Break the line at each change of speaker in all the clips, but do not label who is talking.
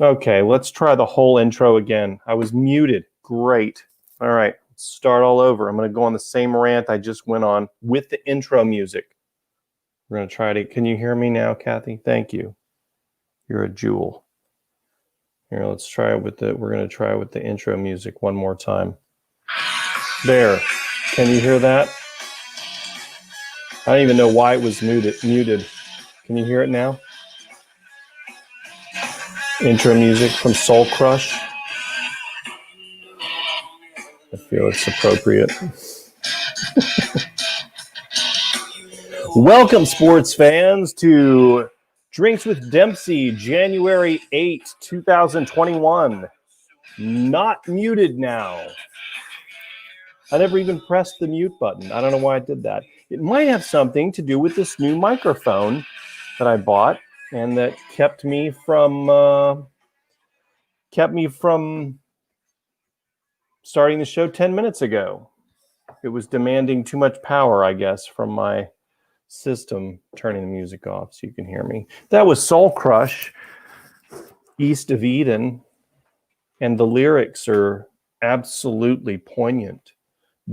Okay, let's try the whole intro again. I was muted. Great. All right, let's start all over. I'm going to go on the same rant I just went on with the intro music. We're going to try to... Can you hear me now, Kathy? Thank you. You're a jewel. Here, let's try it with the... We're going to try it with the intro music one more time. There. Can you hear that? I don't even know why it was muted. Can you hear it now? Intro music from Soul Crush. I feel it's appropriate. Welcome, sports fans, to Drinks with Dempsey, January 8, 2021. Not muted now. I never even pressed the mute button. I don't know why I did that. It might have something to do with this new microphone that I bought and that kept me from starting the show 10 minutes ago. It was demanding too much power, I guess, from my system. Turning the music off so you can hear me. That was Soul Crush, East of Eden, and the lyrics are absolutely poignant.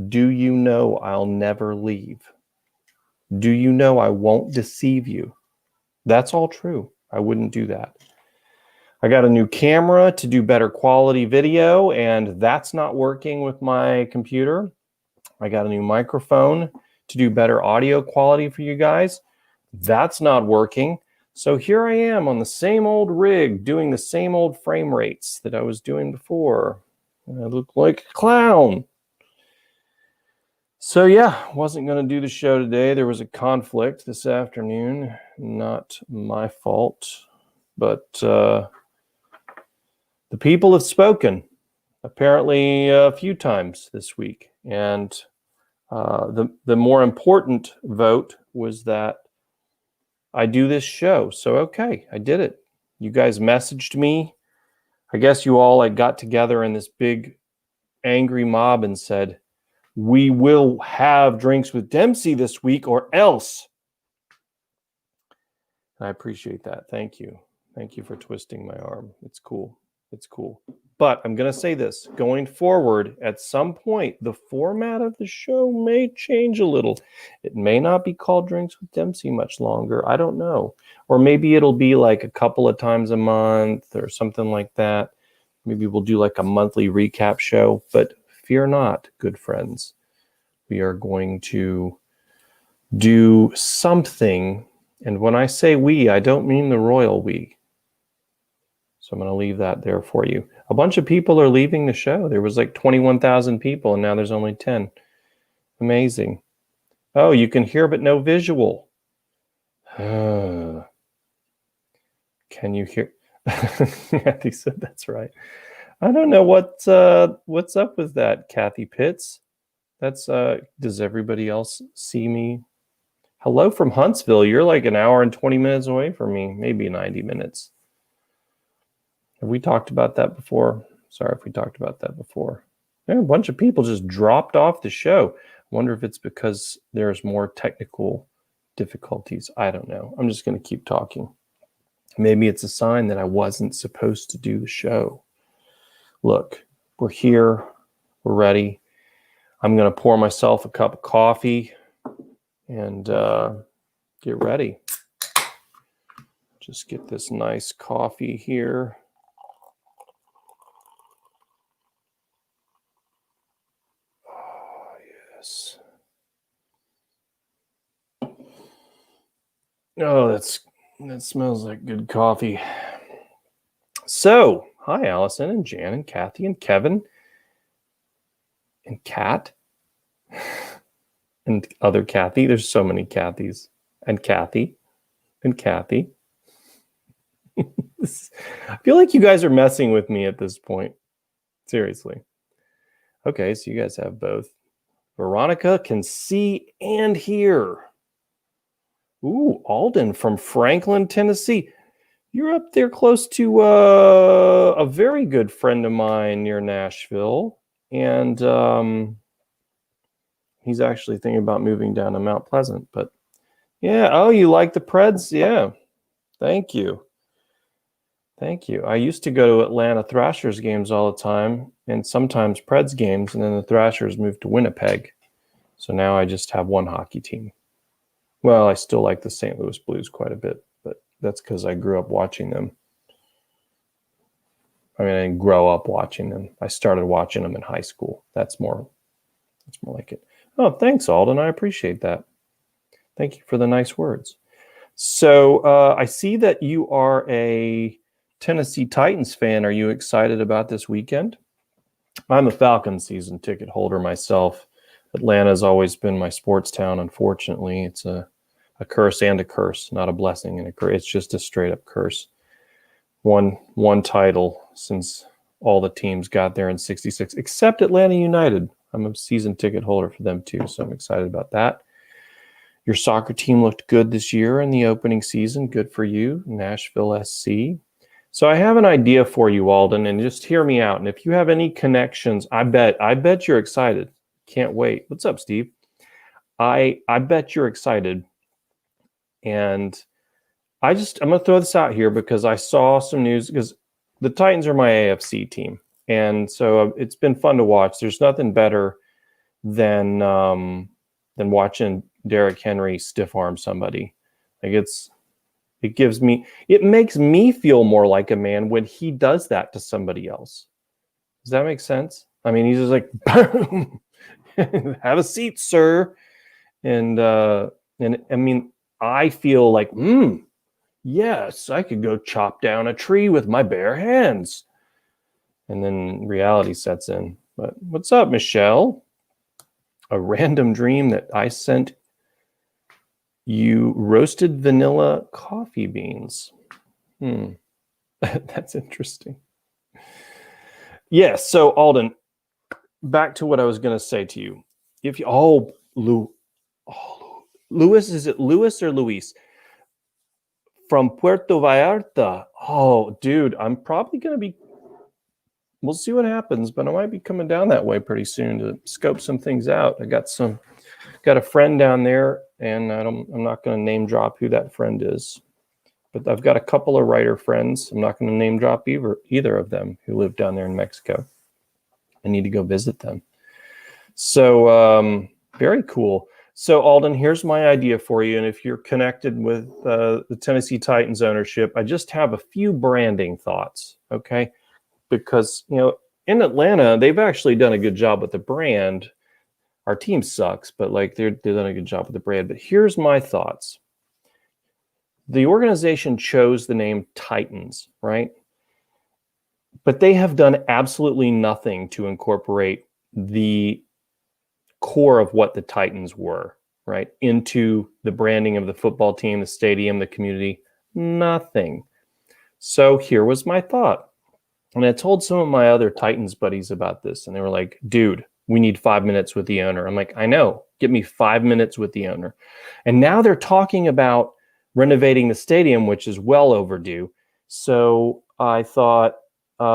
Do you know I'll never leave? Do you know I won't deceive you? That's all true. I wouldn't do that. I got a new camera to do better quality video, and that's not working with my computer. I got a new microphone to do better audio quality for you guys. That's not working. So here I am on the same old rig doing the same old frame rates that I was doing before. I look like a clown. So yeah, wasn't going to do the show today. There was a conflict this afternoon. Not my fault. But the people have spoken apparently a few times this week. And the more important vote was that I do this show. So, okay, I did it. You guys messaged me. I guess you all got together in this big angry mob and said, we will have Drinks with Dempsey this week or else. I appreciate that. Thank you. Thank you for twisting my arm. It's cool. It's cool. But I'm going to say this. Going forward, at some point, the format of the show may change a little. It may not be called Drinks with Dempsey much longer. I don't know. Or maybe it'll be like a couple of times a month or something like that. Maybe we'll do like a monthly recap show. But fear not, good friends. We are going to do something. And when I say we, I don't mean the royal we. So I'm going to leave that there for you. A bunch of people are leaving the show. There was like 21,000 people, and now there's only 10. Amazing. Oh, you can hear but no visual. Can you hear? Kathy said that's right. I don't know what's up with that, Kathy Pitts. That's does everybody else see me? Hello from Huntsville. You're like an hour and 20 minutes away from me, maybe 90 minutes. Have we talked about that before? Sorry if we talked about that before. Yeah, a bunch of people just dropped off the show. I wonder if it's because there's more technical difficulties. I don't know. I'm just going to keep talking. Maybe it's a sign that I wasn't supposed to do the show. Look, we're here. We're ready. I'm going to pour myself a cup of coffee and get ready. Just get this nice coffee here. Oh, that smells like good coffee. So, hi, Allison and Jan and Kathy and Kevin and Kat and other Kathy. There's so many Kathys and Kathy and Kathy. I feel like you guys are messing with me at this point. Seriously. Okay, so you guys have both. Veronica can see and hear. Ooh, Alden from Franklin, Tennessee. You're up there close to a very good friend of mine near Nashville. And he's actually thinking about moving down to Mount Pleasant. But yeah, oh, you like the Preds? Yeah, thank you. Thank you. I used to go to Atlanta Thrashers games all the time and sometimes Preds games, and then the Thrashers moved to Winnipeg. So now I just have one hockey team. Well, I still like the St. Louis Blues quite a bit, but that's because I grew up watching them. I mean, I didn't grow up watching them. I started watching them in high school. That's more like it. Oh, thanks, Alden. I appreciate that. Thank you for the nice words. So I see that you are a Tennessee Titans fan. Are you excited about this weekend? I'm a Falcons season ticket holder myself. Atlanta's always been my sports town. Unfortunately, it's a curse and a curse, not a blessing and a curse. It's just a straight up curse. One title since all the teams got there in '66, except Atlanta United. I'm a season ticket holder for them too, so I'm excited about that. Your soccer team looked good this year in the opening season. Good for you, Nashville SC. So I have an idea for you, Alden, and just hear me out. And if you have any connections, I bet you're excited. Can't wait. What's up, Steve? I bet you're excited. And I'm going to throw this out here because I saw some news because the Titans are my AFC team. And so it's been fun to watch. There's nothing better than watching Derrick Henry stiff arm somebody. Like it makes me feel more like a man when he does that to somebody else. Does that make sense? I mean, he's just like, boom, have a seat, sir. And I mean, I feel like, yes, I could go chop down a tree with my bare hands. And then reality sets in. But what's up, Michelle? A random dream that I sent you roasted vanilla coffee beans. That's interesting. Yes. So Alden, back to what I was going to say to you. If you, Luis, is it Luis or Luis? From Puerto Vallarta. Oh, dude, I'm probably going to be, we'll see what happens, but I might be coming down that way pretty soon to scope some things out. I got a friend down there, and I'm not going to name drop who that friend is, but I've got a couple of writer friends. I'm not going to name drop either of them who live down there in Mexico. I need to go visit them. So very cool. So Alden, here's my idea for you. And if you're connected with the Tennessee Titans ownership, I just have a few branding thoughts. Okay. Because, in Atlanta, they've actually done a good job with the brand. Our team sucks, but they've done a good job with the brand. But here's my thoughts. The organization chose the name Titans, right? But they have done absolutely nothing to incorporate the core of what the Titans were, right, into the branding of the football team, the stadium, the community. Nothing. So here was my thought. And I told some of my other Titans buddies about this, and they were like, dude, we need 5 minutes with the owner. I'm like, I know. Give me 5 minutes with the owner. And now they're talking about renovating the stadium, which is well overdue. So I thought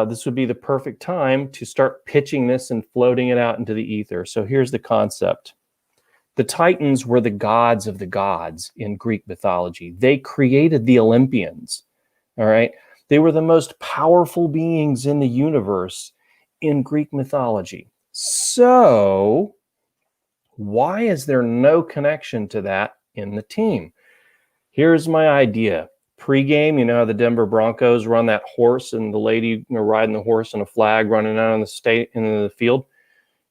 this would be the perfect time to start pitching this and floating it out into the ether. So here's the concept. The Titans were the gods of the gods in Greek mythology. They created the Olympians, all right? They were the most powerful beings in the universe in Greek mythology. So why is there no connection to that in the team? Here's my idea. Pre-game, you know how the Denver Broncos run that horse and the lady riding the horse and a flag running out on into the field?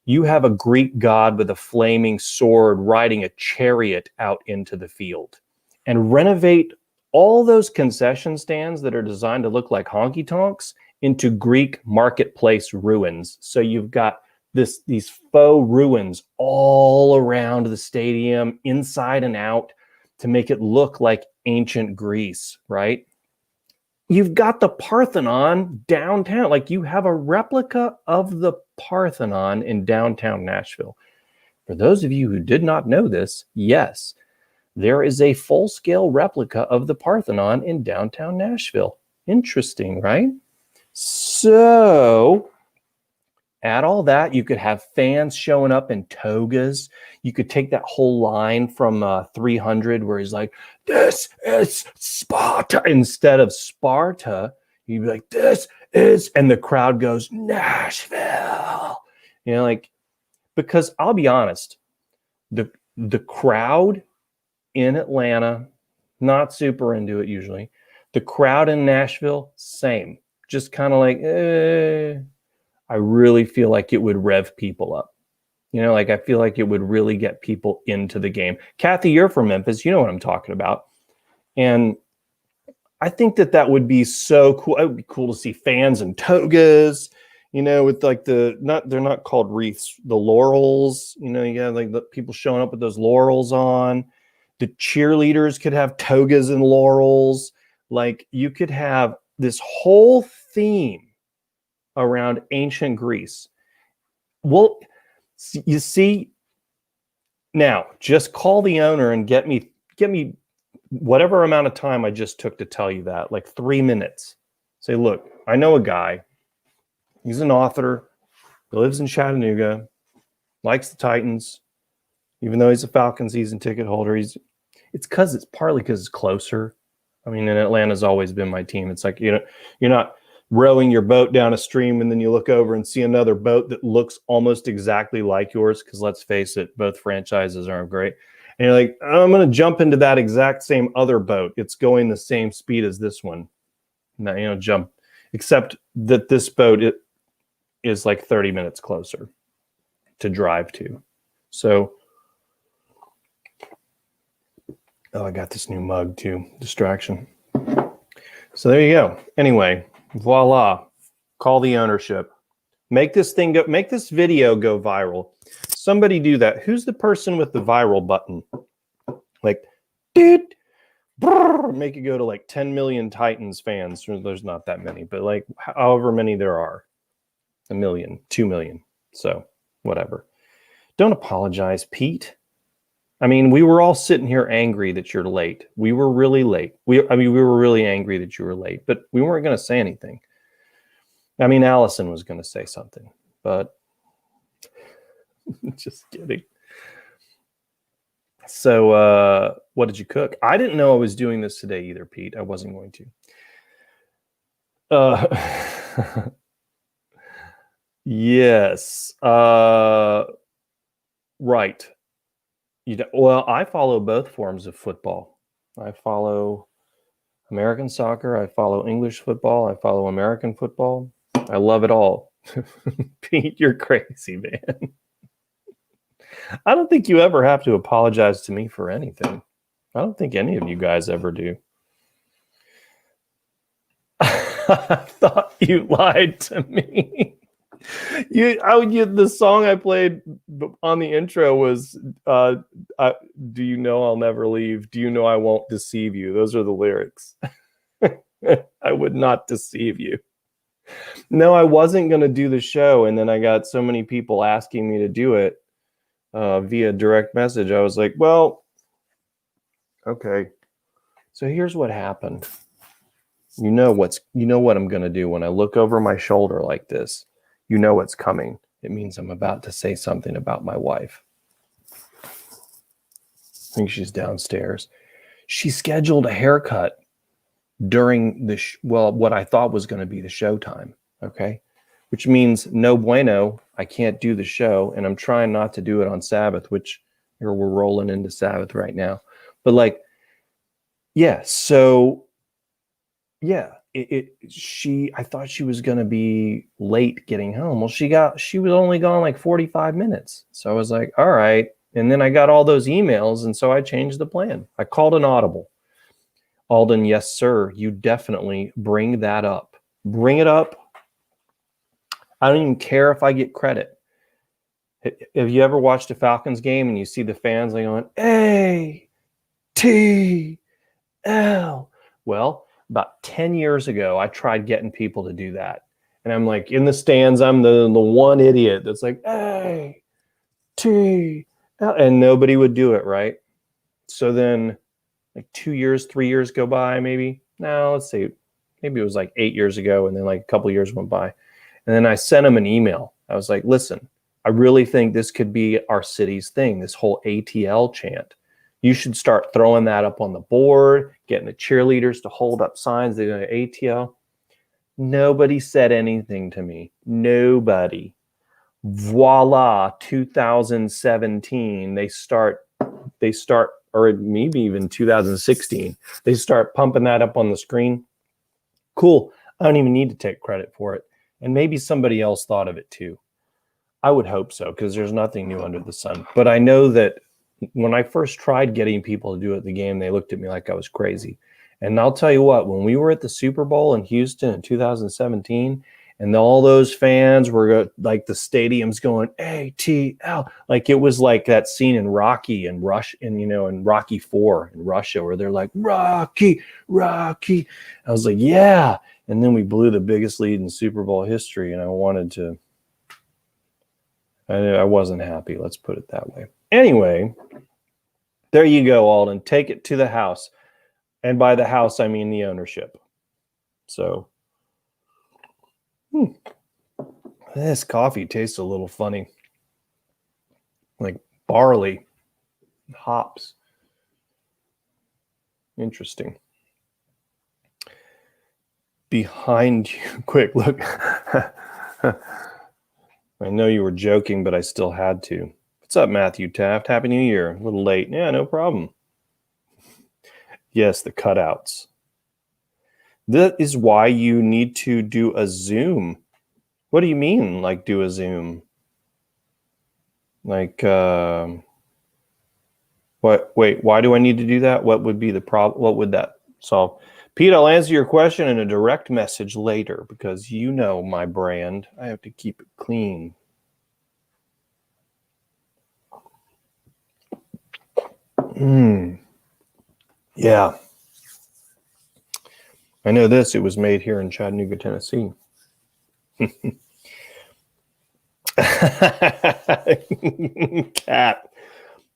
You have a Greek god with a flaming sword riding a chariot out into the field, and renovate all those concession stands that are designed to look like honky tonks into Greek marketplace ruins. So you've got these faux ruins all around the stadium, inside and out, to make it look like ancient Greece, right? You've got the Parthenon downtown. Like, you have a replica of the Parthenon in downtown Nashville. For those of you who did not know this, yes, there is a full-scale replica of the Parthenon in downtown Nashville. Interesting, right? So add all that. You could have fans showing up in togas. You could take that whole line from 300 where he's like, this is Sparta. Instead of Sparta, You'd be like, this is, and the crowd goes, Nashville. You know, like, because I'll be honest, the crowd in Atlanta, not super into it usually. The crowd in Nashville, same. Just kind of like, I really feel like it would rev people up. You know, like I feel like it would really get people into the game. Kathy, you're from Memphis. You know what I'm talking about. And I think that would be so cool. It would be cool to see fans in togas, you know, with like they're not called wreaths, the laurels, you know, you got like the people showing up with those laurels on. The cheerleaders could have togas and laurels. Like you could have this whole theme around ancient Greece. Well, you see, now just call the owner and get me whatever amount of time I just took to tell you that, like 3 minutes. Say, look, I know a guy. He's an author, lives in Chattanooga, likes the Titans, even though he's a Falcon season ticket holder. It's partly because it's closer. I mean, and Atlanta's always been my team. It's like, you know, you're not rowing your boat down a stream and then you look over and see another boat that looks almost exactly like yours, because let's face it, both franchises aren't great. And you're like, I'm going to jump into that exact same other boat. It's going the same speed as this one. Now, you know, jump, except that this boat is like 30 minutes closer to drive to. So, oh, I got this new mug too. Distraction. So there you go. Anyway, voila. Call the ownership. Make this video go viral. Somebody do that. Who's the person with the viral button? Like, dude, make it go to like 10 million Titans fans. There's not that many, but like however many there are. 1 million, 2 million. So whatever. Don't apologize, Pete. I mean, we were all sitting here angry that you're late. We were really late. We were really angry that you were late, but we weren't going to say anything. I mean, Allison was going to say something, but just kidding. So, what did you cook? I didn't know I was doing this today either, Pete. I wasn't going to. Yes. Right. Well, I follow both forms of football. I follow American soccer. I follow English football. I follow American football. I love it all. Pete, you're crazy, man. I don't think you ever have to apologize to me for anything. I don't think any of you guys ever do. I thought you lied to me. The song I played on the intro was do you know I'll never leave? Do you know I won't deceive you? Those are the lyrics. I would not deceive you. No, I wasn't going to do the show, and then I got so many people asking me to do it via direct message. I was like, well, okay. So here's what happened. You know what I'm going to do when I look over my shoulder like this. You know what's coming. It means I'm about to say something about my wife. I think she's downstairs. She scheduled a haircut during what I thought was going to be the show time. Okay. Which means no bueno. I can't do the show. And I'm trying not to do it on Sabbath, which we're rolling into Sabbath right now. But like, yeah. So yeah. I thought she was going to be late getting home. Well, she was only gone like 45 minutes. So I was like, all right. And then I got all those emails. And so I changed the plan. I called an audible. Alden, yes, sir. You definitely bring that up. Bring it up. I don't even care if I get credit. Have you ever watched a Falcons game and you see the fans like going, A-T-L? Well, about 10 years ago, I tried getting people to do that. And I'm like, in the stands, I'm the one idiot that's like, A-T-L, and nobody would do it, right? So then like 2 years, 3 years go by, maybe. No, let's see. Maybe it was like 8 years ago, and then like a couple of years went by. And then I sent him an email. I was like, listen, I really think this could be our city's thing, this whole ATL chant. You should start throwing that up on the board, getting the cheerleaders to hold up signs. They're going to ATL. Nobody said anything to me. Nobody. Voila, 2017. They start, or maybe even 2016. They start pumping that up on the screen. Cool. I don't even need to take credit for it. And maybe somebody else thought of it too. I would hope so, because there's nothing new under the sun. But I know that when I first tried getting people to do it at the game, they looked at me like I was crazy. And I'll tell you what, when we were at the Super Bowl in Houston in 2017, and all those fans were like, the stadium's going ATL, like it was like that scene in Rocky and in Rocky 4 in Russia, where they're like, Rocky, Rocky. I was like, yeah. And then we blew the biggest lead in Super Bowl history, and I wasn't happy. Let's put it that way. Anyway, there you go, Alden. Take it to the house. And by the house, I mean the ownership. So, this coffee tastes a little funny. Like barley, hops. Interesting. Behind you, quick, look. I know you were joking, but I still had to. What's up, Matthew Taft? Happy New Year. A little late. Yeah, no problem. Yes, the cutouts. That is why you need to do a Zoom. What do you mean, like do a Zoom? Like, what? Wait, why do I need to do that? What would be the problem? What would that solve? Pete, I'll answer your question in a direct message later, because you know my brand. I have to keep it clean. Yeah. I know this. It was made here in Chattanooga, Tennessee. Cat.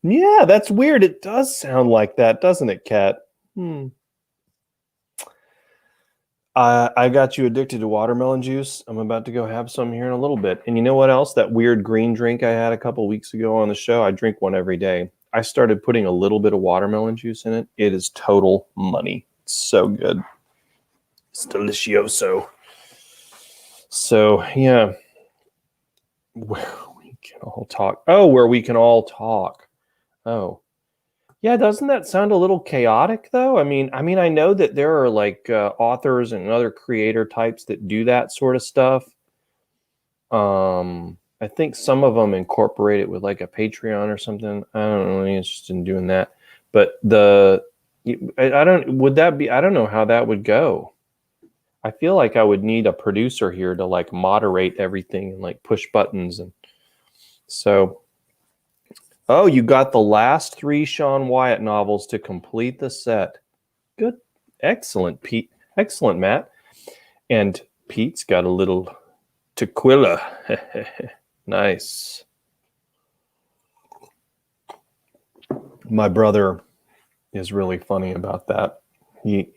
Yeah, that's weird. It does sound like that, doesn't it, Cat? I got you addicted to watermelon juice. I'm about to go have some here in a little bit. And you know what else? That weird green drink I had a couple weeks ago on the show, I drink one every day. I started putting a little bit of watermelon juice in it. It is total money. It's so good. It's delicioso. So, yeah. Where we can all talk. Oh, where we can all talk. Oh. Yeah, doesn't that sound a little chaotic, though? I mean, I know that there are like authors and other creator types that do that sort of stuff. I think some of them incorporate it with like a Patreon or something. I don't know any interest in doing that. But I don't know how that would go. I feel like I would need a producer here to like moderate everything and like push buttons. And so, oh, you got the last 3 Sean Wyatt novels to complete the set. Good. Excellent, Pete. Excellent, Matt. And Pete's got a little tequila. Nice. My brother is really funny about that. He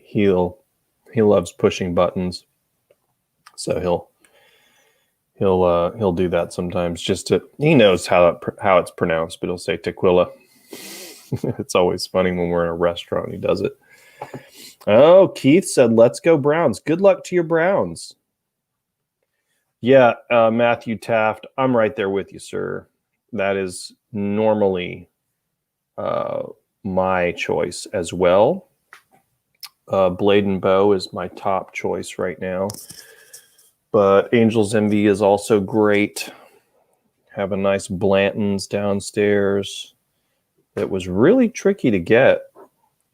loves pushing buttons, so he'll do that sometimes. He knows how it's pronounced, but he'll say tequila. It's always funny when we're in a restaurant and he does it. Oh, Keith said, "Let's go Browns." Good luck to your Browns. Yeah, Matthew Taft, I'm right there with you, sir. That is normally my choice as well. Blade and Bow is my top choice right now. But Angel's Envy is also great. Have a nice Blanton's downstairs that was really tricky to get.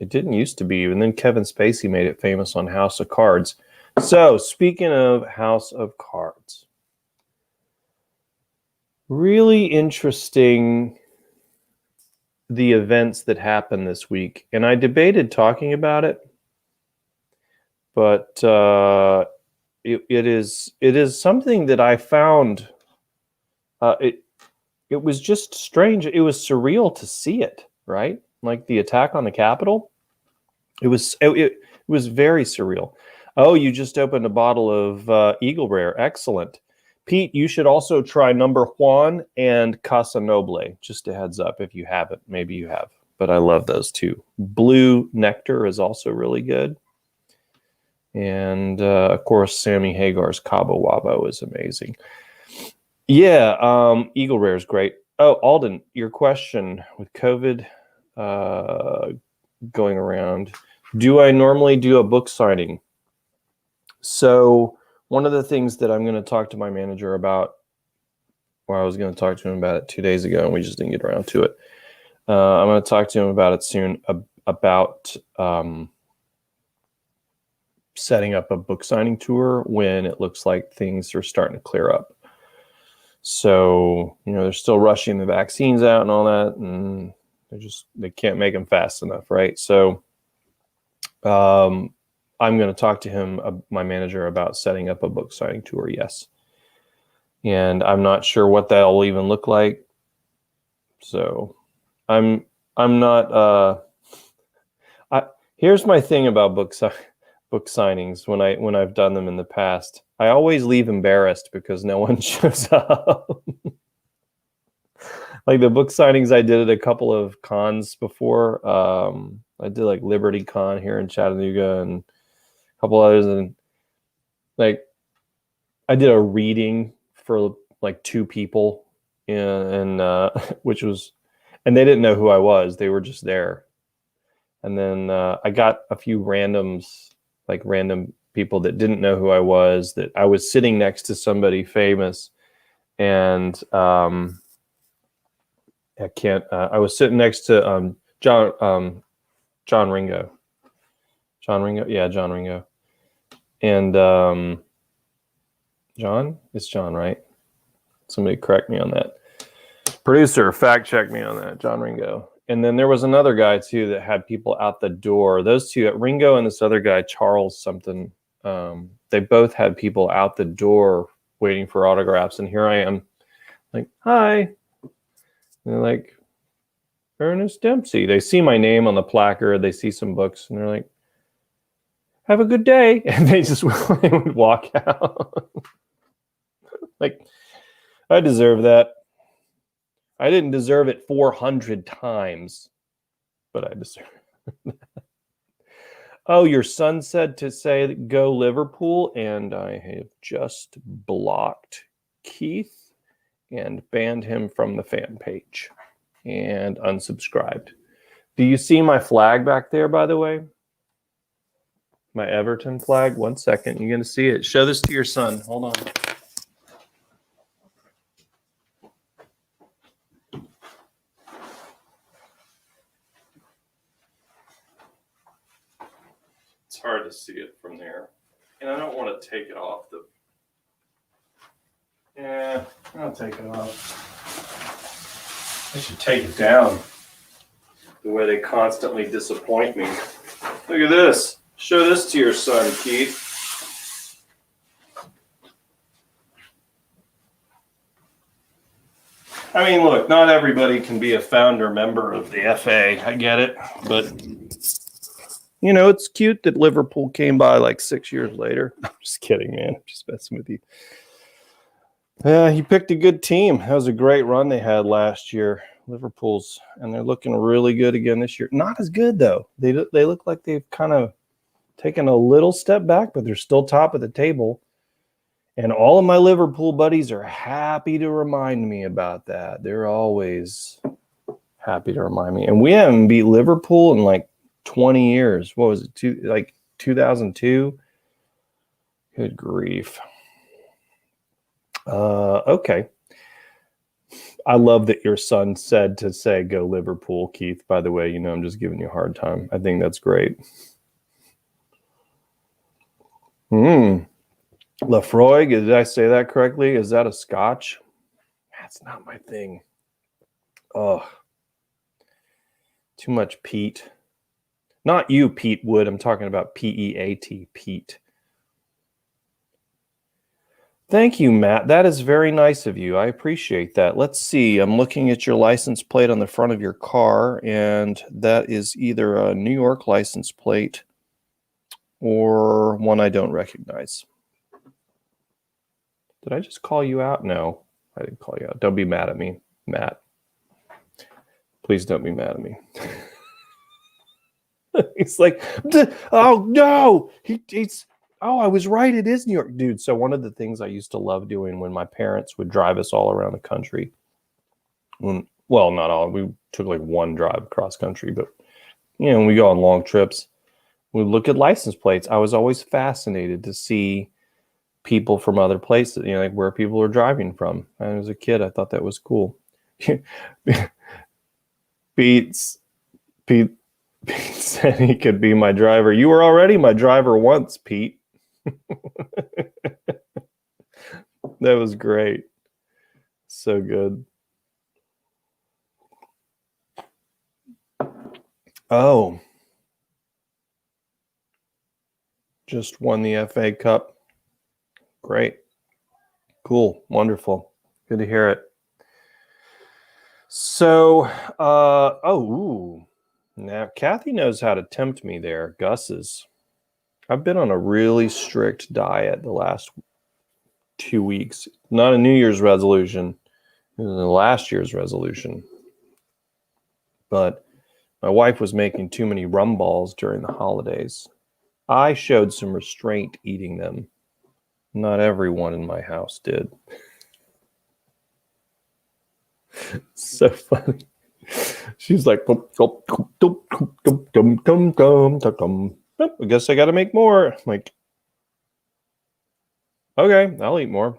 It didn't used to be. And then Kevin Spacey made it famous on House of Cards. So, speaking of House of Cards, really interesting the events that happened this week. And I debated talking about it, but it is something that I found. It was just strange. It was surreal to see it, right? Like the attack on the Capitol. It was very surreal. Oh, you just opened a bottle of Eagle Rare. Excellent. Pete, you should also try Number Juan and Casa Noble. Just a heads up if you haven't. Maybe you have, but I love those too. Blue Nectar is also really good. And of course, Sammy Hagar's Cabo Wabo is amazing. Yeah, Eagle Rare is great. Oh, Alden, your question with COVID going around. Do I normally do a book signing? So one of the things that I'm going to talk to my manager about, or I was going to talk to him about it 2 days ago, and we just didn't get around to it. I'm going to talk to him about it soon, about setting up a book signing tour when it looks like things are starting to clear up. So, they're still rushing the vaccines out and all that, and they can't make them fast enough, right? So I'm going to talk to him, my manager, about setting up a book signing tour, yes. And I'm not sure what that'll even look like. So I'm not here's my thing about book signings when I've done them in the past. I always leave embarrassed because no one shows up. Like the book signings I did at a couple of cons before. I did like Liberty Con here in Chattanooga and a couple others, and like I did a reading for like 2 people, and which was, and they didn't know who I was. They were just there. And then I got a few random people that didn't know who I was, that I was sitting next to somebody famous, and I was sitting next to John Ringo. John Ringo? Yeah, John Ringo. And John? It's John, right? Somebody correct me on that. Producer, fact check me on that. John Ringo. And then there was another guy, too, that had people out the door. Those two, Ringo and this other guy, Charles something, they both had people out the door waiting for autographs. And here I am, like, hi. And they're like, Ernest Dempsey. They see my name on the placard. They see some books, and they're like, have a good day. And they would walk out. Like, I deserve that. I didn't deserve it 400 times, but I deserve it. Oh, your son said to say go Liverpool, and I have just blocked Keith and banned him from the fan page and unsubscribed. Do you see my flag back there, by the way? My Everton flag? 1 second. You're going to see it. Show this to your son. Hold on. It's hard to see it from there. And I don't want to take it off the... Yeah, I'll take it off. I should take it down. The way they constantly disappoint me. Look at this. Show this to your son, Keith. I mean, look, not everybody can be a founder member of the FA. I get it. But, it's cute that Liverpool came by like 6 years later. I'm just kidding, man. I'm just messing with you. Yeah, he picked a good team. That was a great run they had last year, Liverpool's, and they're looking really good again this year. Not as good, though. They look like they've kind of taken a little step back, but they're still top of the table. And all of my Liverpool buddies are happy to remind me about that. They're always happy to remind me. And we haven't beat Liverpool in like 20 years. What was it? 2002? Good grief. Okay. I love that your son said to say go Liverpool, Keith. By the way, I'm just giving you a hard time. I think that's great. Lafroig, did I say that correctly? Is that a Scotch? That's not my thing. Oh, too much peat. Not you, Pete Wood. I'm talking about P-E-A-T, Pete. Thank you, Matt. That is very nice of you. I appreciate that. Let's see. I'm looking at your license plate on the front of your car, and that is either a New York license plate or one I don't recognize. Did I just call you out? No, I didn't call you out. Don't be mad at me, Matt. Please don't be mad at me. He's like, oh no, he's Oh, I was right. It is New York, dude. So one of the things I used to love doing when my parents would drive us all around the country, well, not all, we took like one drive cross country, but when we go on long trips, we look at license plates. I was always fascinated to see people from other places, like where people are driving from. And as a kid, I thought that was cool. Pete said he could be my driver. You were already my driver once, Pete. That was great. So good. Oh, just won the FA Cup. Great. Cool. Wonderful. Good to hear it. So, now Kathy knows how to tempt me there. Gus's. I've been on a really strict diet the last 2 weeks. Not a New Year's resolution. It was last year's resolution. But my wife was making too many rum balls during the holidays. I showed some restraint eating them. Not everyone in my house did. So funny. She's like, I guess I got to make more. I'm like, okay, I'll eat more.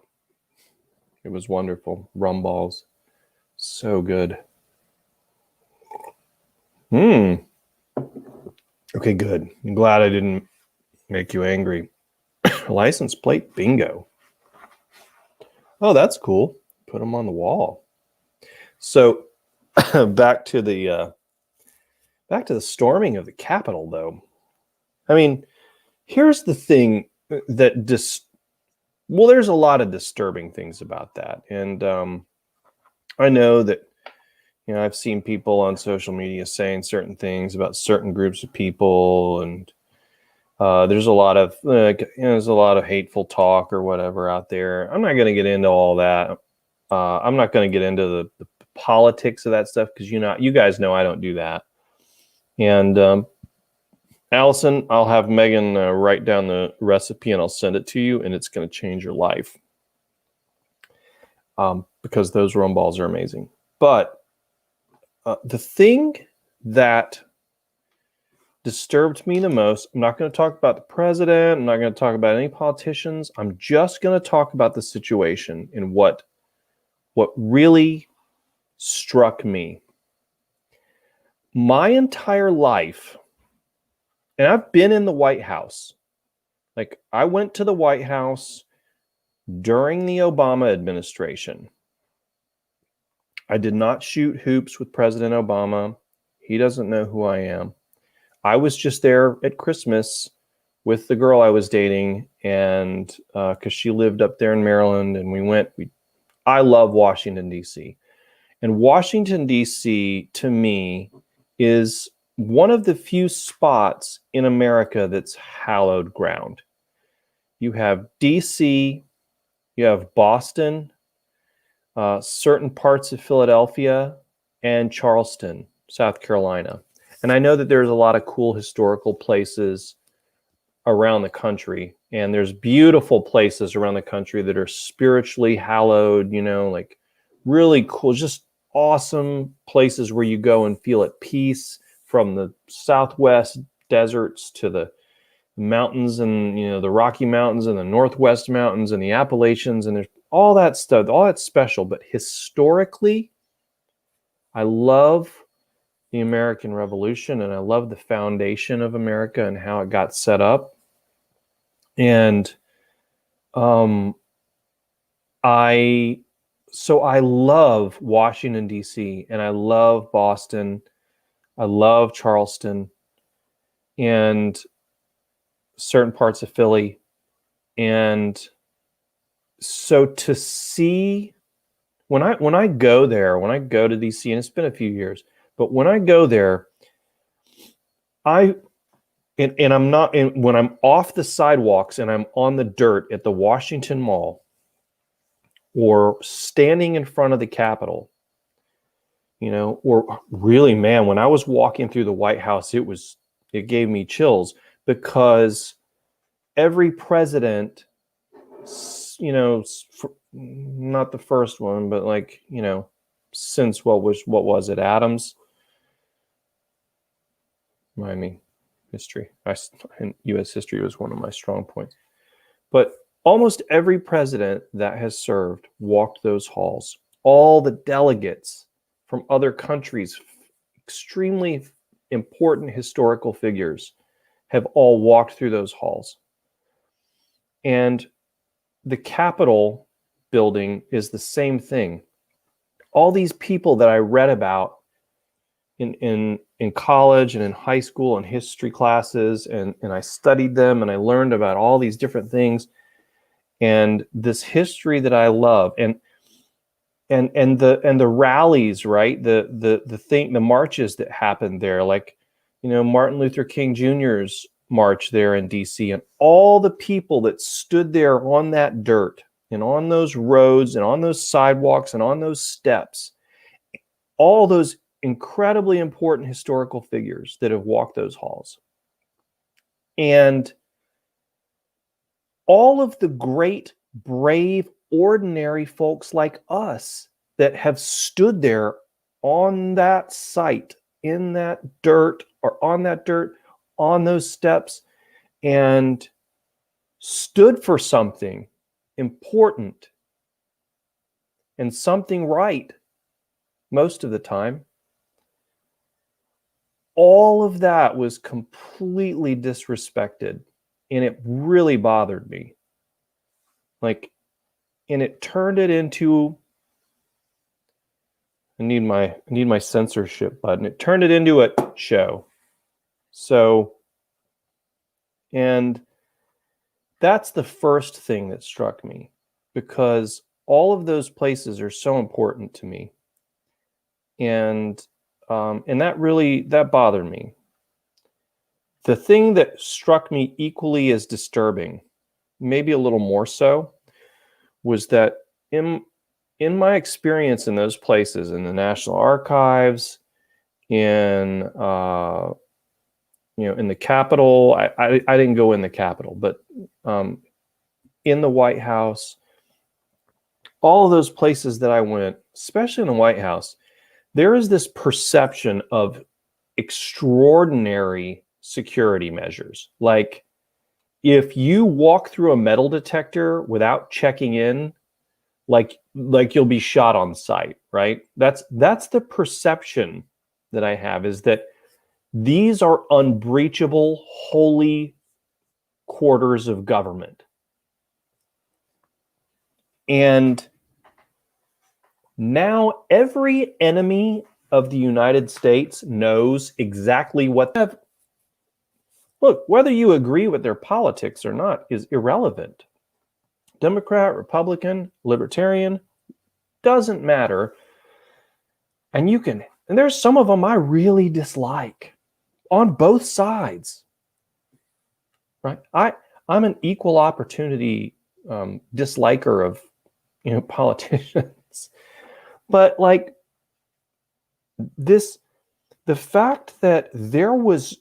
It was wonderful. Rum balls. So good. Okay, good. I'm glad I didn't make you angry. License plate bingo. Oh, that's cool. Put them on the wall. So back to the storming of the Capitol, though. I mean, here's the thing that there's a lot of disturbing things about that, and I know that I've seen people on social media saying certain things about certain groups of people, and there's a lot of hateful talk or whatever out there. I'm not going to get into all that. I'm not going to get into the politics of that stuff because you guys know I don't do that. And Allison, I'll have Megan write down the recipe and I'll send it to you, and it's going to change your life because those rum balls are amazing. But the thing that disturbed me the most, I'm not going to talk about the president. I'm not going to talk about any politicians. I'm just going to talk about the situation and what really struck me. My entire life, and I've been in the White House. Like, I went to the White House during the Obama administration. I did not shoot hoops with President Obama. He doesn't know who I am. I was just there at Christmas with the girl I was dating, and because she lived up there in Maryland, and I love Washington, D.C. And Washington, D.C., to me, is one of the few spots in America that's hallowed ground. You have D.C., you have Boston, certain parts of Philadelphia, and Charleston, South Carolina. And I know that there's a lot of cool historical places around the country, and there's beautiful places around the country that are spiritually hallowed, like really cool, just awesome places where you go and feel at peace, from the Southwest deserts to the mountains and the Rocky Mountains and the Northwest Mountains and the Appalachians, and there's all that stuff, all that's special. But historically, I love the American Revolution, and I love the foundation of America and how it got set up. And I love Washington, D.C., and I love Boston. I love Charleston and certain parts of Philly. And so to see, when I go there, when I go to DC, and it's been a few years, but when I go there, when I'm off the sidewalks and I'm on the dirt at the Washington Mall or standing in front of the Capitol, or really, man, when I was walking through the White House, it gave me chills, because every president, not the first one, but like, since what was it? Adams? Remind me, history. U.S. history was one of my strong points. But almost every president that has served walked those halls. All the delegates from other countries, extremely important historical figures, have all walked through those halls. And the Capitol building is the same thing. All these people that I read about in college and in high school and history classes, and I studied them and I learned about all these different things and this history that I love, and the rallies, right? The marches that happened there, like, Martin Luther King Jr.'s march there in DC, and all the people that stood there on that dirt and on those roads and on those sidewalks and on those steps, all those incredibly important historical figures that have walked those halls. And all of the great, brave, ordinary folks like us that have stood there on that site, in that dirt, or on that dirt, on those steps, and stood for something important and something right most of the time. All of that was completely disrespected, and it really bothered me. And it turned it into, I need my censorship button. It turned it into a show. So, and that's the first thing that struck me, because all of those places are so important to me. And that bothered me. The thing that struck me equally as disturbing, maybe a little more so, was that in my experience in those places, in the National Archives, in the Capitol, I didn't go in the Capitol, but in the White House, all of those places that I went, especially in the White House, there is this perception of extraordinary security measures. Like, if you walk through a metal detector without checking in, like you'll be shot on sight, right? That's the perception that I have, is that these are unbreachable, holy quarters of government. And now every enemy of the United States knows exactly what. Look, whether you agree with their politics or not is irrelevant. Democrat, Republican, Libertarian, doesn't matter. And there's some of them I really dislike on both sides, right? I'm an equal opportunity disliker of politicians. But like the fact that there was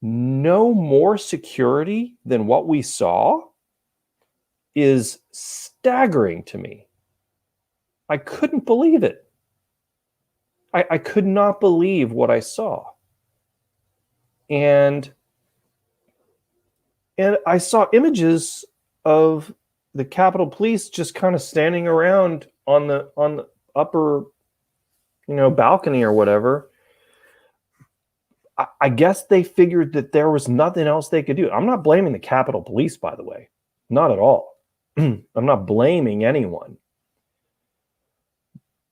no more security than what we saw is staggering to me. I couldn't believe it. I could not believe what I saw. And I saw images of the Capitol Police just kind of standing around on the upper, balcony or whatever. I guess they figured that there was nothing else they could do. I'm not blaming the Capitol Police, by the way. Not at all. I'm not blaming anyone.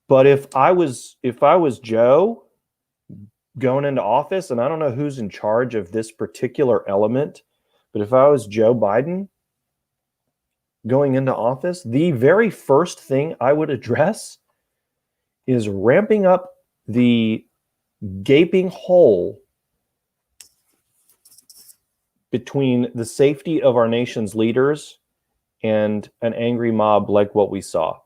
But if I was Joe going into office, and I don't know who's in charge of this particular element, but if I was Joe Biden going into office, the very first thing I would address is ramping up the gaping hole between the safety of our nation's leaders and an angry mob like what we saw.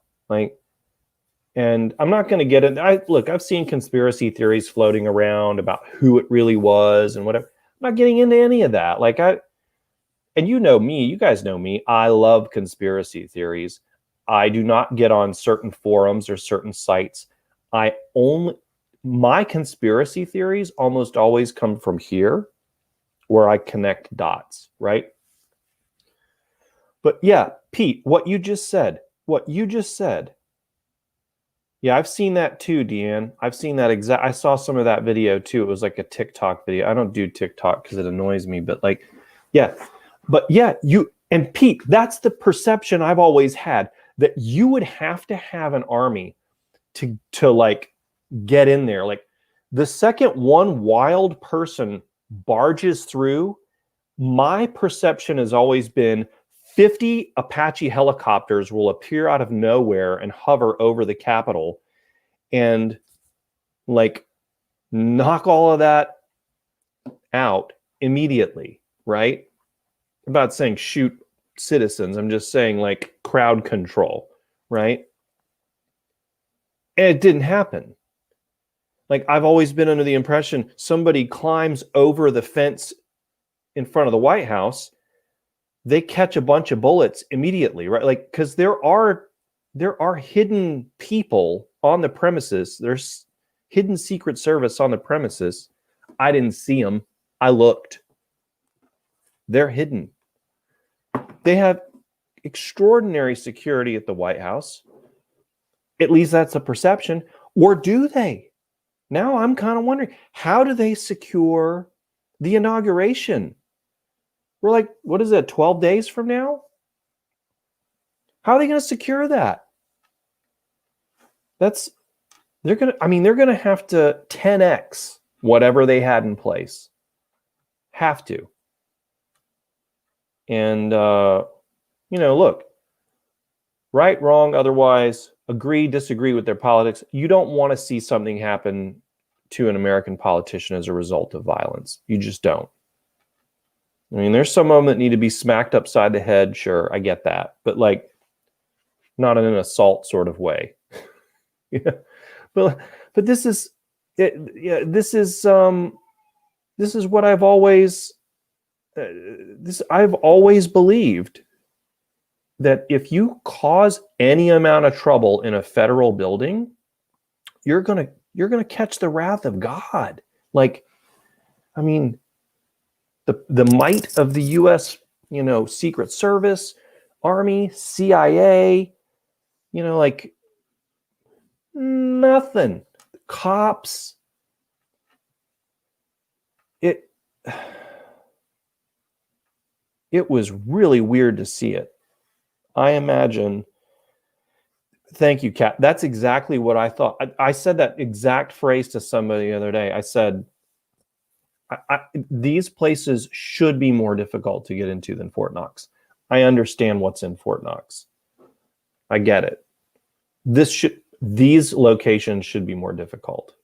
And I'm not going to get it. I've seen conspiracy theories floating around about who it really was and whatever. I'm not getting into any of that. and you know me, you guys know me, I love conspiracy theories. I do not get on certain forums or certain sites. My conspiracy theories almost always come from here, where I connect dots, right? But yeah, Pete, what you just said, yeah, I've seen that too, Deanne. I've seen that I saw some of that video too. It was like a TikTok video. I don't do TikTok because it annoys me, but like, yeah. But yeah, and Pete, that's the perception I've always had, that you would have to have an army to like get in there. Like, the second one wild person barges through, my perception has always been 50 Apache helicopters will appear out of nowhere and hover over the Capitol and like knock all of that out immediately, right? I'm not saying shoot citizens. I'm just saying like crowd control, right? And it didn't happen. Like, I've always been under the impression somebody climbs over the fence in front of the White House, they catch a bunch of bullets immediately, right? Like, because there are hidden people on the premises. There's hidden Secret Service on the premises. I didn't see them. I looked. They're hidden. They have extraordinary security at the White House. At least that's a perception. Or do they? Now I'm kind of wondering, how do they secure the inauguration? We're like, what is it, 12 days from now? How are they going to secure that? They're going to have to 10x whatever they had in place. Have to. And, look, right, wrong, otherwise, agree, disagree with their politics. You don't want to see something happen to an American politician as a result of violence. You just don't. I mean, there's some of them that need to be smacked upside the head. Sure, I get that. But like, not in an assault sort of way. Yeah. But this is it. Yeah, this is what I've always believed, that if you cause any amount of trouble in a federal building, you're gonna catch the wrath of God. Like, I mean, the might of the U.S. Secret Service, Army, CIA, like nothing. Cops. It was really weird to see it. I imagine. Thank you, Kat. That's exactly what I thought. I said that exact phrase to somebody the other day. I said, these places should be more difficult to get into than Fort Knox. I understand what's in Fort Knox. I get it. These locations should be more difficult.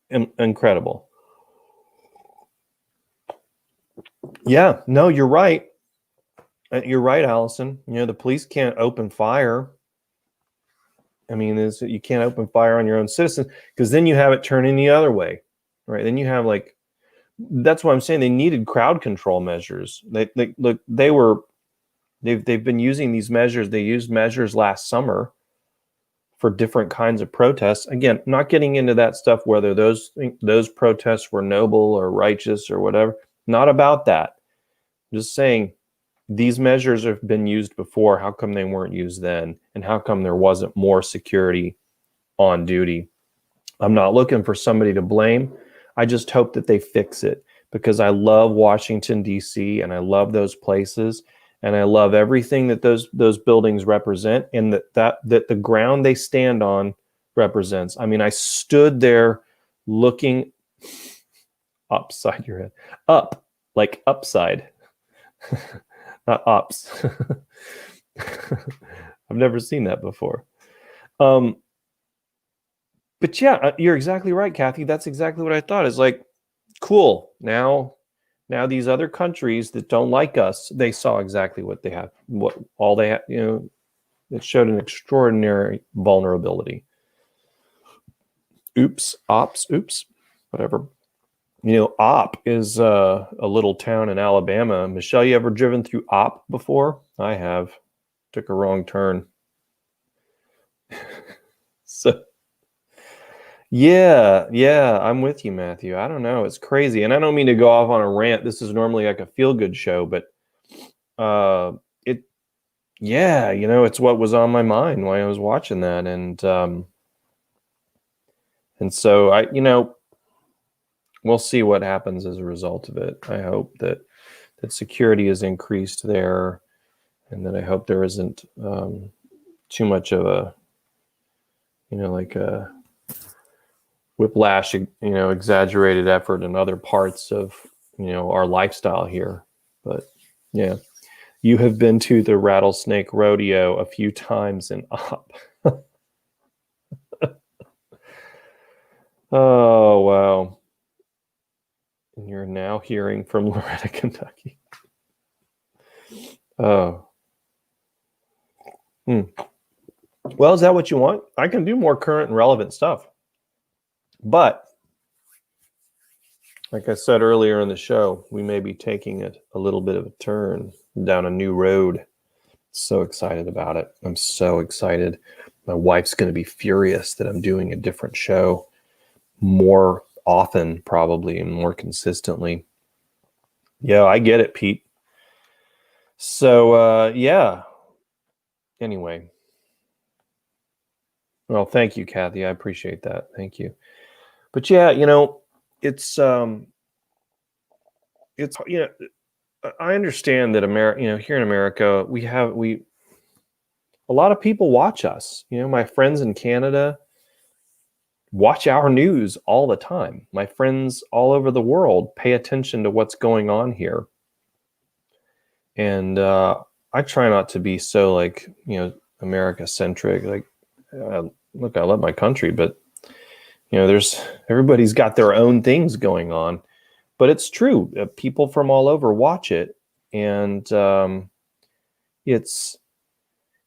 Incredible. Yeah, no, you're right. You're right, Allison. The police can't open fire. I mean, you can't open fire on your own citizens, because then you have it turning the other way, right? Then you have that's what I'm saying. They needed crowd control measures. They've been using these measures. They used measures last summer for different kinds of protests. Again, not getting into that stuff, whether those protests were noble or righteous or whatever. Not about that. Just saying, these measures have been used before. How come they weren't used then? And how come there wasn't more security on duty? I'm not looking for somebody to blame. I just hope that they fix it, because I love Washington, D.C., and I love those places, and I love everything that those buildings represent, and that the ground they stand on represents. I mean, I stood there looking upside your head, up, like upside. Not ops. I've never seen that before. But yeah, you're exactly right, Kathy. That's exactly what I thought. Is like, cool. Now these other countries that don't like us, they saw exactly what they have, what all they have. It showed an extraordinary vulnerability. Oops, whatever. Opp is a little town in Alabama. Michelle, you ever driven through Opp before? I have. Took a wrong turn. So yeah, I'm with you, Matthew. I don't know. It's crazy. And I don't mean to go off on a rant. This is normally like a feel-good show, but it's what was on my mind while I was watching that. And so we'll see what happens as a result of it. I hope that security is increased there, and that I hope there isn't too much of a like a whiplash, exaggerated effort in other parts of our lifestyle here. But yeah, you have been to the Rattlesnake Rodeo a few times in Opp. Oh wow. And you're now hearing from Loretta, Kentucky. Oh. Well, is that what you want? I can do more current and relevant stuff. But like I said earlier in the show, we may be taking it a little bit of a turn down a new road. So excited about it. I'm so excited. My wife's going to be furious that I'm doing a different show more often, probably, and more consistently. Yeah, I get it, Pete. So, yeah. Anyway. Well, thank you, Kathy. I appreciate that. Thank you. But yeah, it's I understand that here in America, a lot of people watch us. My friends in Canada watch our news all the time. My friends all over the world pay attention to what's going on here. And I try not to be so America centric. Look, I love my country, but everybody's got their own things going on. But it's true. People from all over watch it, and it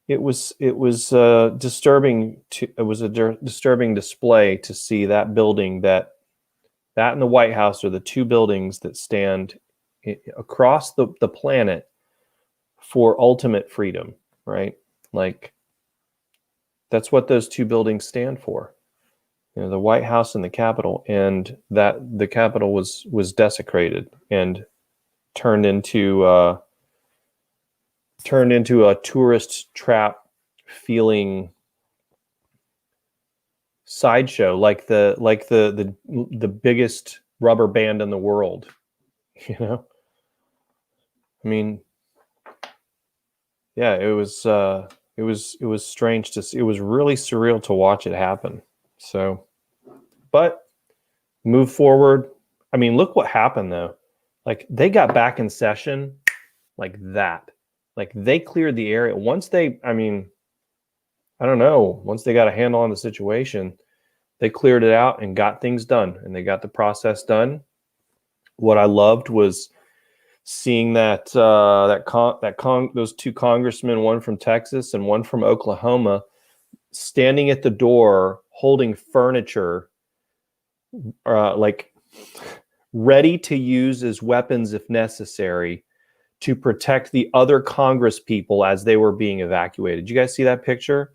was disturbing. It was a disturbing display to see that building, that and the White House are the two buildings that stand across the planet for ultimate freedom, right? Like, that's what those two buildings stand for. The White House and the Capitol, and that the Capitol was desecrated and turned into a tourist trap feeling sideshow, like the biggest rubber band in the world. I mean, yeah, it was strange to see. It was really surreal to watch it happen. So, but move forward. I mean, look what happened though. Like, they got back in session like that. Like, they cleared the area. Once they got a handle on the situation, they cleared it out and got things done, and they got the process done. What I loved was seeing those two congressmen, one from Texas and one from Oklahoma, standing at the door holding furniture, ready to use as weapons if necessary, to protect the other Congress people as they were being evacuated. Did you guys see that picture?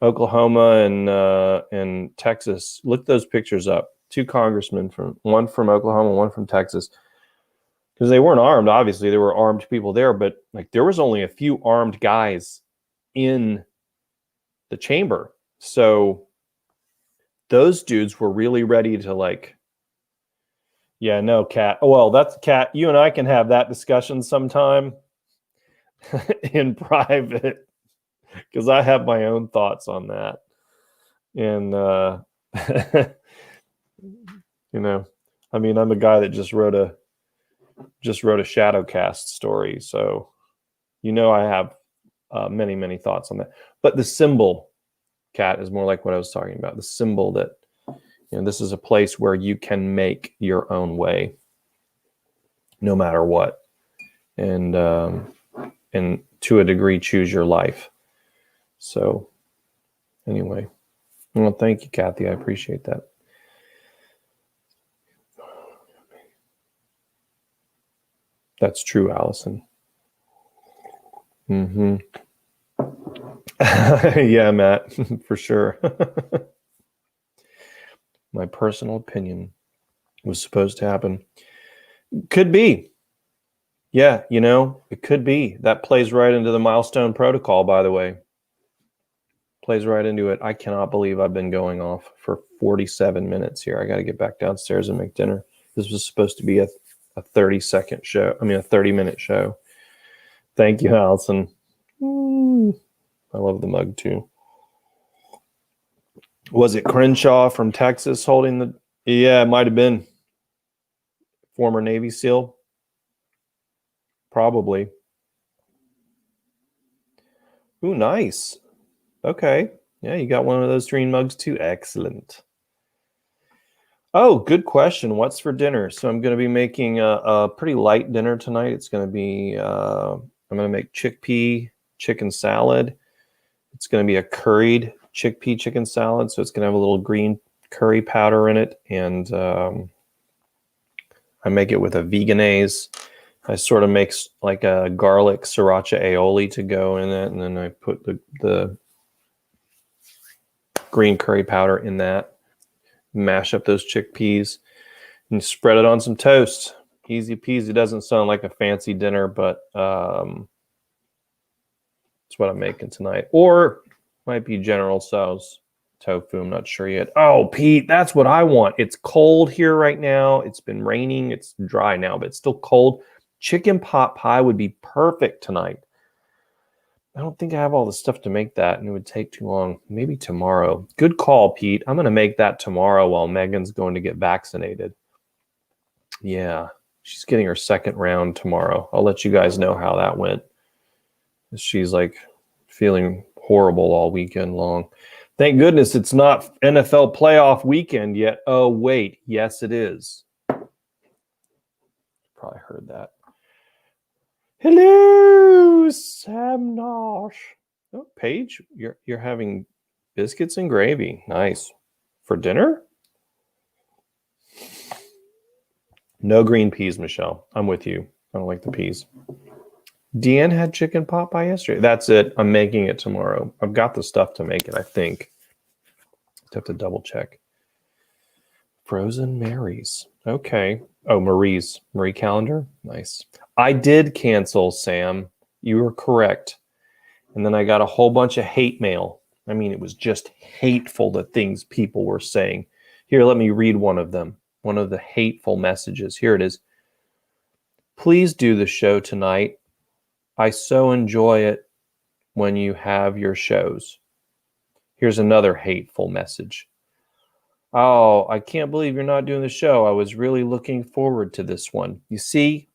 Oklahoma and Texas. Look those pictures up. Two congressmen, one from Oklahoma, one from Texas. Because they weren't armed, obviously. There were armed people there, but there was only a few armed guys in the chamber. So those dudes were really ready to yeah, no, Kat. Oh, well, that's Kat. You and I can have that discussion sometime in private, because I have my own thoughts on that. And I mean, I'm a guy that just wrote a Shadowcast story, so I have many, many thoughts on that. But the symbol, Kat, is more like what I was talking about. The symbol that this is a place where you can make your own way, no matter what, and to a degree, choose your life. So, anyway, well, thank you, Kathy. I appreciate that. That's true, Allison. Mm-hmm. Yeah, Matt, for sure. My personal opinion was supposed to happen. Could be. Yeah, it could be. That plays right into the milestone protocol, by the way. Plays right into it. I cannot believe I've been going off for 47 minutes here. I got to get back downstairs and make dinner. This was supposed to be a 30-second show. I mean, a 30-minute show. Thank you, Allison. I love the mug, too. Was it Crenshaw from Texas holding the... Yeah, it might have been. Former Navy SEAL. Probably. Ooh, nice. Okay. Yeah, you got one of those green mugs too. Excellent. Oh, good question. What's for dinner? So I'm going to be making a pretty light dinner tonight. It's going to be, I'm going to make chickpea chicken salad. It's going to be a curried chickpea chicken salad. So it's going to have a little green curry powder in it. And I make it with a veganaise. I sort of make like a garlic sriracha aioli to go in it. And then I put the green curry powder in that. Mash up those chickpeas and spread it on some toast. Easy peasy. Doesn't sound like a fancy dinner, but that's what I'm making tonight. Or might be General Tso's tofu. I'm not sure yet. Oh, Pete, that's what I want. It's cold here right now. It's been raining. It's dry now, but it's still cold. Chicken pot pie would be perfect tonight. I don't think I have all the stuff to make that, and it would take too long. Maybe tomorrow. Good call, Pete. I'm going to make that tomorrow while Megan's going to get vaccinated. Yeah, she's getting her second round tomorrow. I'll let you guys know how that went. She's like feeling horrible all weekend long. Thank goodness it's not NFL playoff weekend yet. Oh, wait. Yes, it is. Probably heard that. Hello, Sam Nosh. Oh, Paige, you're having biscuits and gravy. Nice. For dinner? No green peas, Michelle. I'm with you. I don't like the peas. Deanne had chicken pot pie yesterday. That's it. I'm making it tomorrow. I've got the stuff to make it, I think. Just have to double check. Frozen Marys. Okay. Oh, Marie Calendar. Nice. I did cancel, Sam. You were correct. And then I got a whole bunch of hate mail. I mean, it was just hateful, the things people were saying. Here, let me read one of them. One of the hateful messages. Here it is. Please do the show tonight. I so enjoy it when you have your shows. Here's another hateful message. Oh, I can't believe you're not doing the show. I was really looking forward to this one. You see,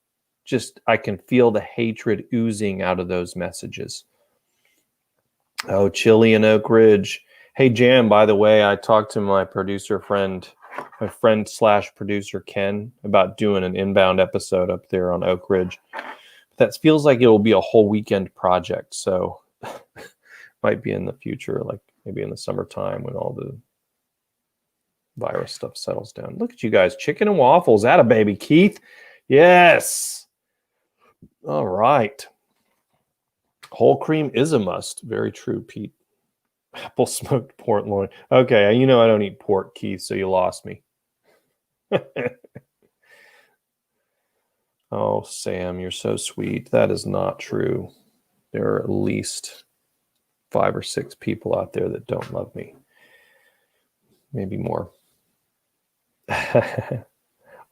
just I can feel the hatred oozing out of those messages. Oh, Chili in Oak Ridge. Hey, Jam, by the way, I talked to my producer friend, my friend / producer Ken, about doing an inbound episode up there on Oak Ridge. That feels like it will be a whole weekend project. So might be in the future, like maybe in the summertime when all the virus stuff settles down. Look at you guys. Chicken and waffles. Atta baby, Keith. Yes. All right. Whole cream is a must. Very true, Pete. Apple smoked port loin. Okay, I don't eat pork, Keith, so you lost me. Oh, Sam, you're so sweet. That is not true. There are at least 5 or 6 people out there that don't love me. Maybe more.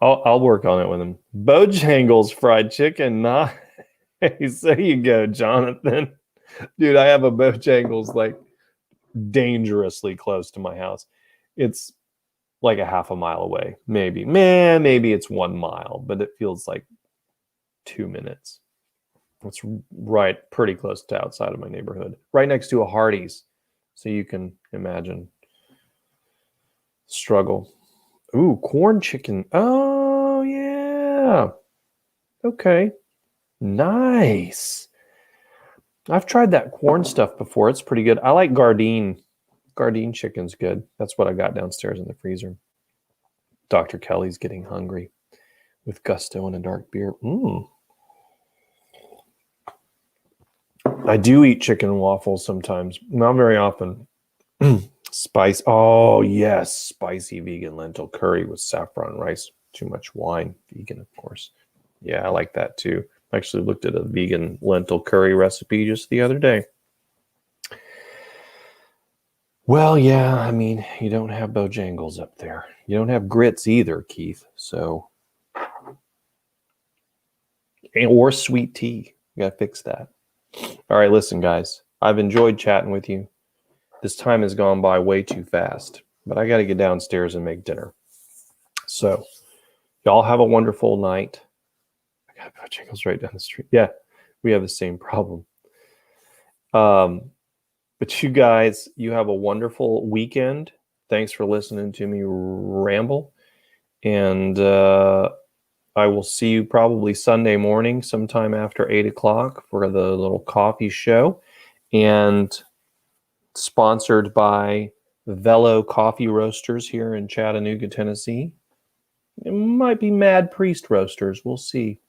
I'll work on it with them. Bojangles fried chicken. Nice. There you go, Jonathan. Dude, I have a Bojangles like dangerously close to my house. It's like a half a mile away. Maybe it's 1 mile, but it feels like 2 minutes. It's right pretty close to outside of my neighborhood. Right next to a Hardee's. So you can imagine struggle. Ooh, corn chicken. Oh, yeah. Okay. Nice. I've tried that corn stuff before. It's pretty good. I like Gardein. Gardein chicken's good. That's what I got downstairs in the freezer. Dr. Kelly's getting hungry with gusto and a dark beer. I do eat chicken and waffles sometimes. Not very often. Spice. Oh, yes. Spicy vegan lentil curry with saffron rice. Too much wine. Vegan, of course. Yeah, I like that too. I actually looked at a vegan lentil curry recipe just the other day. Well, yeah, I mean, you don't have Bojangles up there. You don't have grits either, Keith. So, or sweet tea. You got to fix that. All right, listen, guys. I've enjoyed chatting with you. This time has gone by way too fast, but I got to get downstairs and make dinner. So, y'all have a wonderful night. I got Bojangles right down the street. Yeah, we have the same problem. But you guys, you have a wonderful weekend. Thanks for listening to me ramble. And I will see you probably Sunday morning, sometime after 8 o'clock for the little coffee show. And sponsored by Velo Coffee Roasters here in Chattanooga, Tennessee. It might be Mad Priest Roasters. We'll see.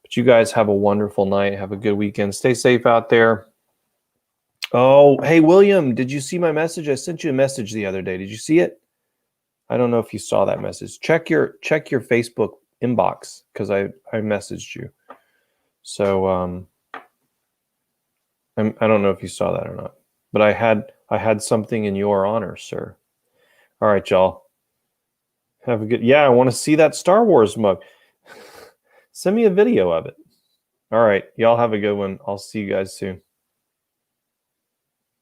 But you guys have a wonderful night. Have a good weekend. Stay safe out there. Oh, hey, William, did you see my message? I sent you a message the other day. Did you see it? I don't know if you saw that message. Check your Facebook inbox because I messaged you. So I don't know if you saw that or not. But I had something in your honor, sir. All right, y'all. Have a good. Yeah, I want to see that Star Wars mug. Send me a video of it. All right, y'all have a good one. I'll see you guys soon.